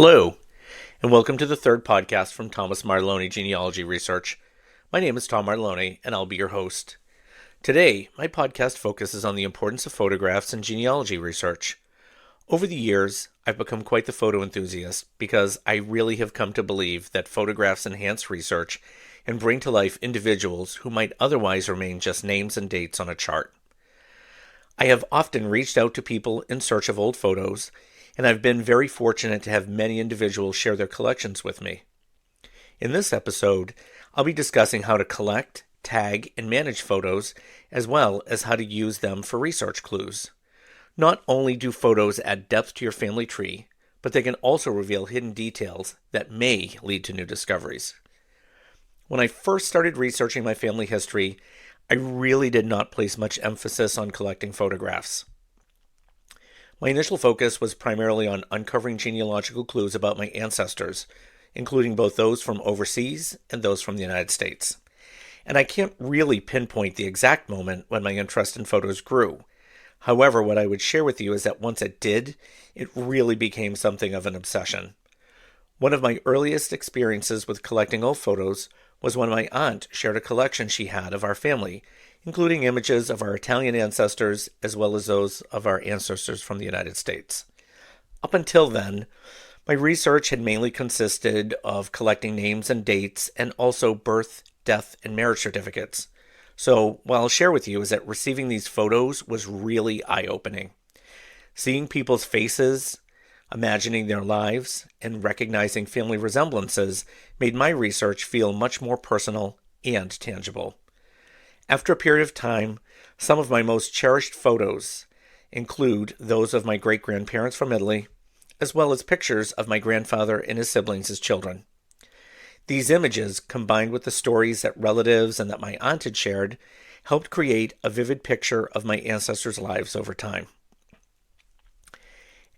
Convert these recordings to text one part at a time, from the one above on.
Hello, and welcome to the third podcast from Thomas Martellone Genealogy Research. My name is Tom Martellone, and I'll be your host. Today, my podcast focuses on the importance of photographs in genealogy research. Over the years, I've become quite the photo enthusiast because I really have come to believe that photographs enhance research and bring to life individuals who might otherwise remain just names and dates on a chart. I have often reached out to people in search of old photos, and I've been very fortunate to have many individuals share their collections with me. In this episode, I'll be discussing how to collect, tag, and manage photos, as well as how to use them for research clues. Not only do photos add depth to your family tree, but they can also reveal hidden details that may lead to new discoveries. When I first started researching my family history, I really did not place much emphasis on collecting photographs. My initial focus was primarily on uncovering genealogical clues about my ancestors, including both those from overseas and those from the United States. And I can't really pinpoint the exact moment when my interest in photos grew. However, what I would share with you is that once it did, it really became something of an obsession. One of my earliest experiences with collecting old photos was when my aunt shared a collection she had of our family, including images of our Italian ancestors as well as those of our ancestors from the United States. Up until then, my research had mainly consisted of collecting names and dates and also birth, death, and marriage certificates. So what I'll share with you is that receiving these photos was really eye-opening. Seeing people's faces, imagining their lives, and recognizing family resemblances made my research feel much more personal and tangible. After a period of time, some of my most cherished photos include those of my great-grandparents from Italy, as well as pictures of my grandfather and his siblings as children. These images, combined with the stories that relatives and that my aunt had shared, helped create a vivid picture of my ancestors' lives over time.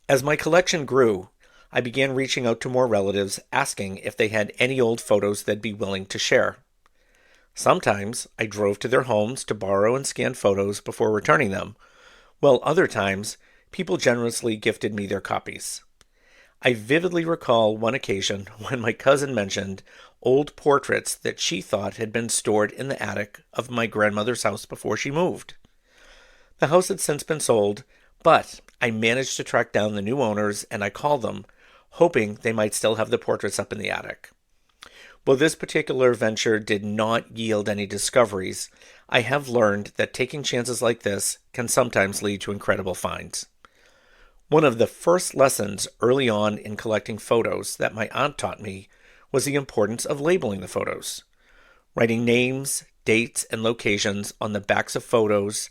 As my collection grew, I began reaching out to more relatives asking if they had any old photos they'd be willing to share. Sometimes I drove to their homes to borrow and scan photos before returning them, while other times people generously gifted me their copies. I vividly recall one occasion when my cousin mentioned old portraits that she thought had been stored in the attic of my grandmother's house before she moved. The house had since been sold, but I managed to track down the new owners and I called them, hoping they might still have the portraits up in the attic. While this particular venture did not yield any discoveries, I have learned that taking chances like this can sometimes lead to incredible finds. One of the first lessons early on in collecting photos that my aunt taught me was the importance of labeling the photos. Writing names, dates, and locations on the backs of photos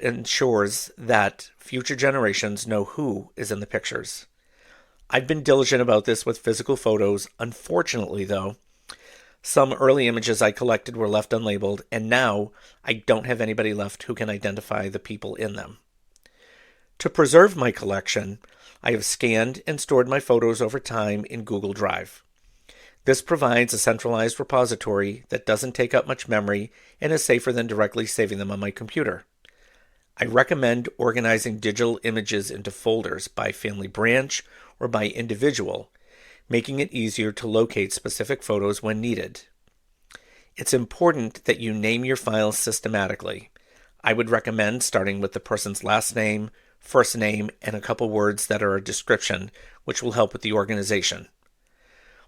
ensures that future generations know who is in the pictures. I've been diligent about this with physical photos. Unfortunately, though, some early images I collected were left unlabeled, and now I don't have anybody left who can identify the people in them. To preserve my collection, I have scanned and stored my photos over time in Google Drive. This provides a centralized repository that doesn't take up much memory and is safer than directly saving them on my computer. I recommend organizing digital images into folders by family branch or by individual, making it easier to locate specific photos when needed. It's important that you name your files systematically. I would recommend starting with the person's last name, first name, and a couple words that are a description, which will help with the organization.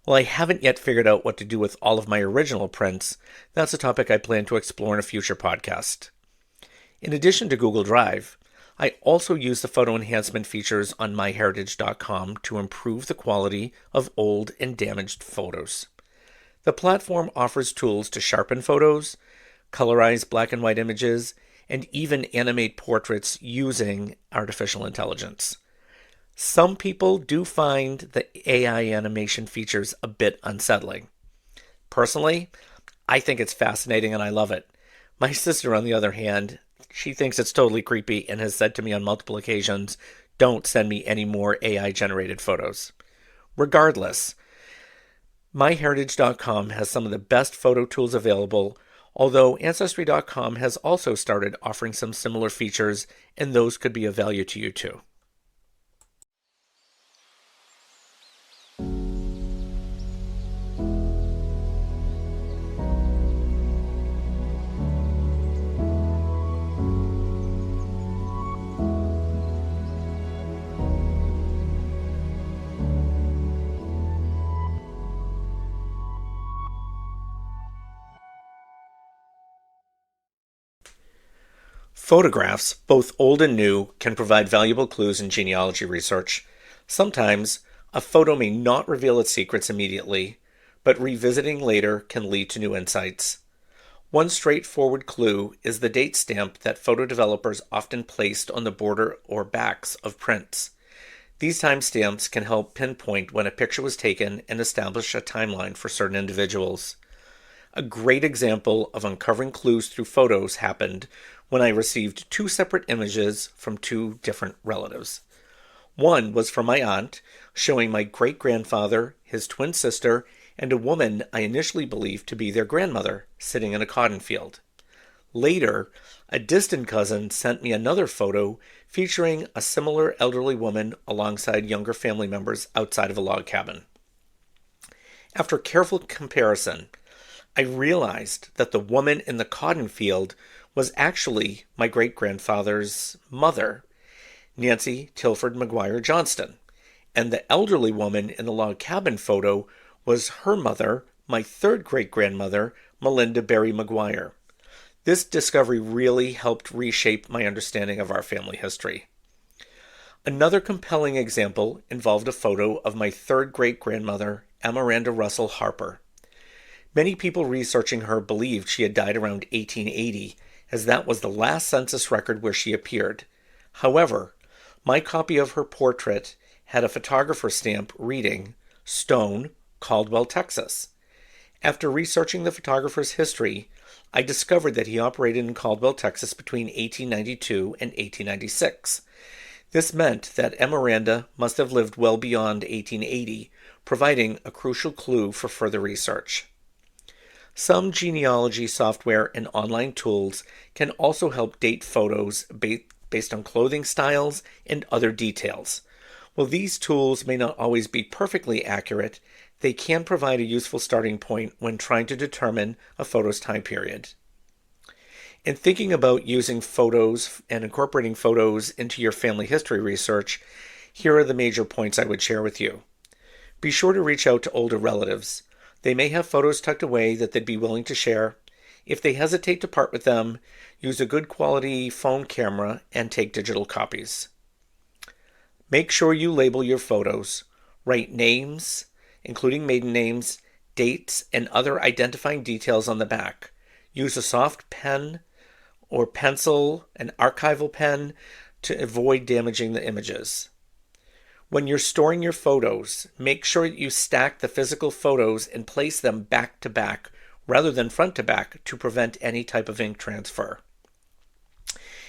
While I haven't yet figured out what to do with all of my original prints, that's a topic I plan to explore in a future podcast. In addition to Google Drive, I also use the photo enhancement features on myheritage.com to improve the quality of old and damaged photos. The platform offers tools to sharpen photos, colorize black and white images, and even animate portraits using artificial intelligence. Some people do find the AI animation features a bit unsettling. Personally, I think it's fascinating and I love it. My sister, on the other hand, she thinks it's totally creepy and has said to me on multiple occasions, "Don't send me any more AI-generated photos." Regardless, myheritage.com has some of the best photo tools available, although Ancestry.com has also started offering some similar features, and those could be of value to you too. Photographs, both old and new, can provide valuable clues in genealogy research. Sometimes, a photo may not reveal its secrets immediately, but revisiting later can lead to new insights. One straightforward clue is the date stamp that photo developers often placed on the border or backs of prints. These timestamps can help pinpoint when a picture was taken and establish a timeline for certain individuals. A great example of uncovering clues through photos happened when I received two separate images from two different relatives. One was from my aunt, showing my great-grandfather, his twin sister, and a woman I initially believed to be their grandmother, sitting in a cotton field. Later, a distant cousin sent me another photo featuring a similar elderly woman alongside younger family members outside of a log cabin. After careful comparison, I realized that the woman in the cotton field was actually my great-grandfather's mother, Nancy Tilford McGuire Johnston, and the elderly woman in the log cabin photo was her mother, my third great-grandmother, Melinda Berry McGuire. This discovery really helped reshape my understanding of our family history. Another compelling example involved a photo of my third great-grandmother, Amaranda Russell Harper. Many people researching her believed she had died around 1880, as that was the last census record where she appeared. However, my copy of her portrait had a photographer's stamp reading Stone, Caldwell, Texas. After researching the photographer's history, I discovered that he operated in Caldwell, Texas between 1892 and 1896. This meant that Amaranda must have lived well beyond 1880, providing a crucial clue for further research. Some genealogy software and online tools can also help date photos based on clothing styles and other details. While these tools may not always be perfectly accurate, they can provide a useful starting point when trying to determine a photo's time period. In thinking about using photos and incorporating photos into your family history research, here are the major points I would share with you. Be sure to reach out to older relatives. They may have photos tucked away that they'd be willing to share. If they hesitate to part with them, use a good quality phone camera and take digital copies. Make sure you label your photos. Write names, including maiden names, dates, and other identifying details on the back. Use a soft pen or pencil, an archival pen, to avoid damaging the images. When you're storing your photos, make sure that you stack the physical photos and place them back to back rather than front to back to prevent any type of ink transfer.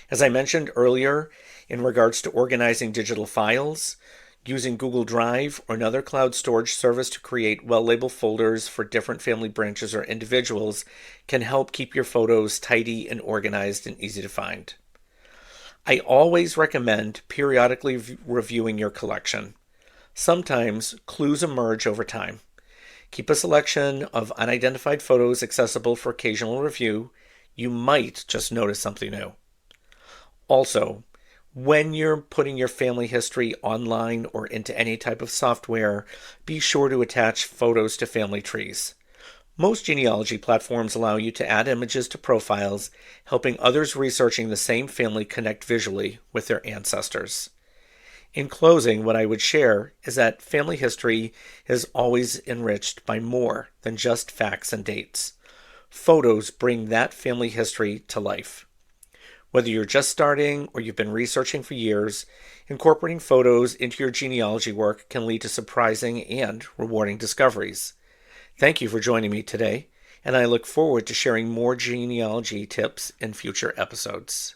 As I mentioned earlier, in regards to organizing digital files, using Google Drive or another cloud storage service to create well-labeled folders for different family branches or individuals can help keep your photos tidy and organized and easy to find. I always recommend periodically reviewing your collection. Sometimes clues emerge over time. Keep a selection of unidentified photos accessible for occasional review. You might just notice something new. Also, when you're putting your family history online or into any type of software, be sure to attach photos to family trees. Most genealogy platforms allow you to add images to profiles, helping others researching the same family connect visually with their ancestors. In closing, what I would share is that family history is always enriched by more than just facts and dates. Photos bring that family history to life. Whether you're just starting or you've been researching for years, incorporating photos into your genealogy work can lead to surprising and rewarding discoveries. Thank you for joining me today, and I look forward to sharing more genealogy tips in future episodes.